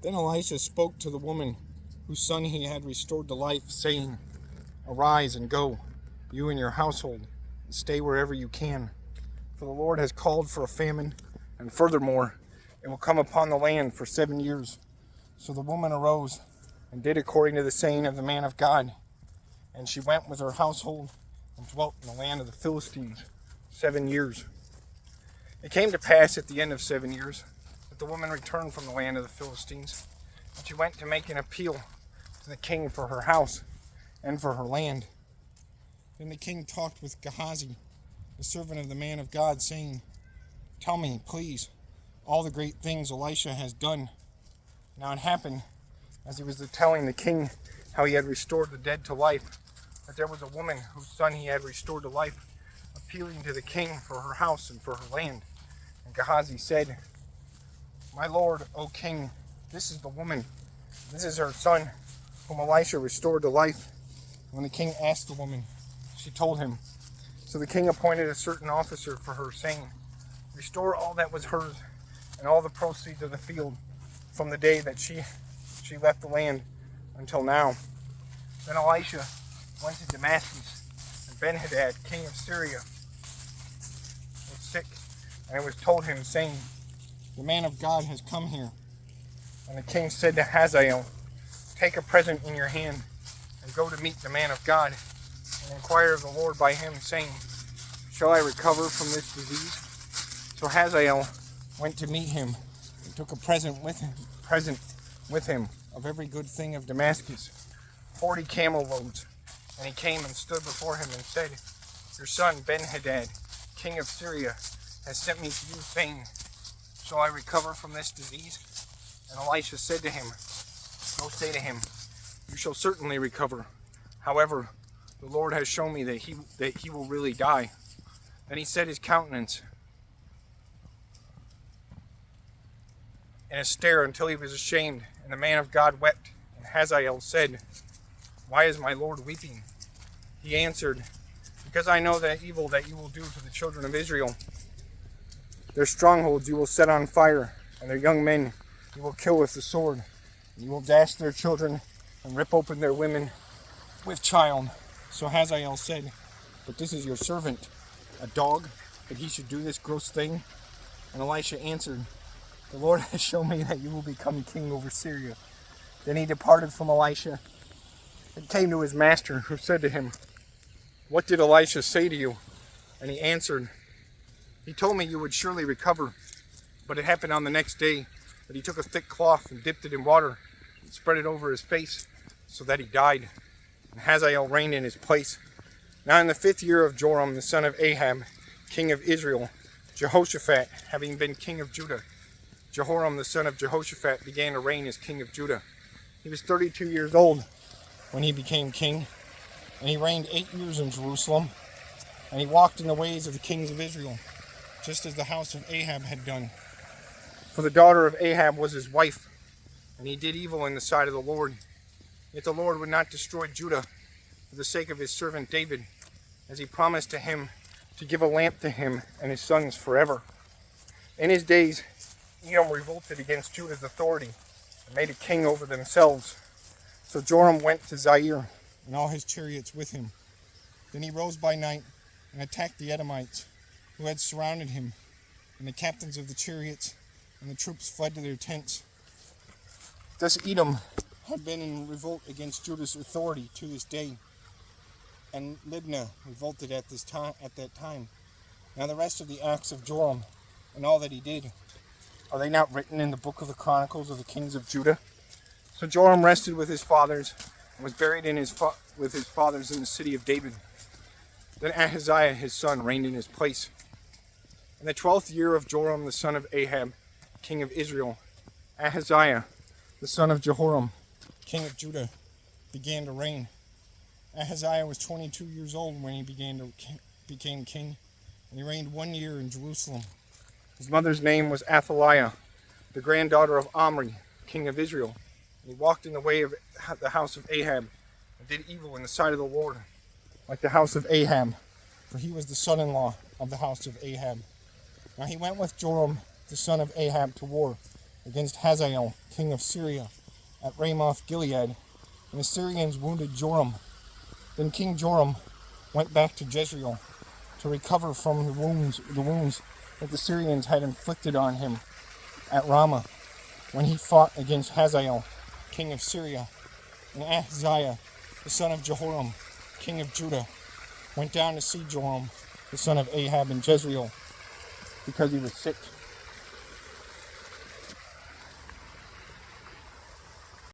Then Elisha spoke to the woman whose son he had restored to life, saying, "Arise and go, you and your household, and stay wherever you can. For the Lord has called for a famine, and furthermore, it will come upon the land for 7 years." So the woman arose and did according to the saying of the man of God. And she went with her household and dwelt in the land of the Philistines 7 years. It came to pass at the end of 7 years that the woman returned from the land of the Philistines, and she went to make an appeal to the king for her house and for her land. Then the king talked with Gehazi, the servant of the man of God, saying, "Tell me, please, all the great things Elisha has done." Now it happened, as he was telling the king how he had restored the dead to life, that there was a woman whose son he had restored to life, appealing to the king for her house and for her land. And Gehazi said, "My lord, O king, this is the woman. This is her son, whom Elisha restored to life." When the king asked the woman, she told him. So the king appointed a certain officer for her, saying, "Restore all that was hers, and all the proceeds of the field, from the day that she left the land until now." Then Elisha went to Damascus, and Ben-Hadad, king of Syria, was sick, and it was told him, saying, "The man of God has come here." And the king said to Hazael, "Take a present in your hand, and go to meet the man of God, and inquire of the Lord by him, saying, Shall I recover from this disease?" So Hazael went to meet him, and took a present with him of every good thing of Damascus, 40 camel loads. And he came and stood before him and said, "Your son Ben-Hadad, king of Syria, has sent me to you, saying, Shall I recover from this disease?" And Elisha said to him, "Go say to him, You shall certainly recover. However, the Lord has shown me that he will really die." Then he set his countenance in a stare until he was ashamed, and the man of God wept. And Hazael said, "Why is my Lord weeping?" He answered, "Because I know that evil that you will do to the children of Israel. Their strongholds you will set on fire, and their young men you will kill with the sword. You will dash their children and rip open their women with child." So Hazael said, "But this is your servant, a dog, that he should do this gross thing?" And Elisha answered, "The Lord has shown me that you will become king over Syria." Then he departed from Elisha and came to his master, who said to him, "What did Elisha say to you?" And he answered, "He told me you would surely recover." But it happened on the next day that he took a thick cloth and dipped it in water and spread it over his face, so that he died. And Hazael reigned in his place. Now in the 5th year of Joram the son of Ahab, king of Israel, Jehoshaphat having been king of Judah, Jehoram the son of Jehoshaphat began to reign as king of Judah. He was 32 years old when he became king, and he reigned 8 years in Jerusalem, and he walked in the ways of the kings of Israel, just as the house of Ahab had done. For the daughter of Ahab was his wife, and he did evil in the sight of the Lord. Yet the Lord would not destroy Judah for the sake of his servant David, as he promised to him to give a lamp to him and his sons forever. In his days, Edom revolted against Judah's authority and made a king over themselves. So Joram went to Zair, and all his chariots with him. Then he rose by night and attacked the Edomites, who had surrounded him, and the captains of the chariots and the troops fled to their tents. Thus Edom had been in revolt against Judah's authority to this day, and Libnah revolted at that time. Now the rest of the acts of Joram and all that he did, are they not written in the book of the Chronicles of the kings of Judah? So Joram rested with his fathers and was buried with his fathers in the city of David. Then Ahaziah his son reigned in his place. In the 12th year of Joram the son of Ahab, king of Israel, Ahaziah the son of Jehoram, king of Judah, began to reign. Ahaziah was 22 years old when he became king, and he reigned 1 year in Jerusalem. His mother's name was Athaliah, the granddaughter of Omri, king of Israel. And he walked in the way of the house of Ahab, and did evil in the sight of the Lord, like the house of Ahab, for he was the son-in-law of the house of Ahab. Now he went with Joram, the son of Ahab, to war, against Hazael, king of Syria, at Ramoth Gilead, and the Syrians wounded Joram. Then King Joram went back to Jezreel to recover from the wounds that the Syrians had inflicted on him at Ramah, when he fought against Hazael, king of Syria. And Ahaziah, the son of Jehoram, king of Judah, went down to see Joram, the son of Ahab, in Jezreel, because he was sick.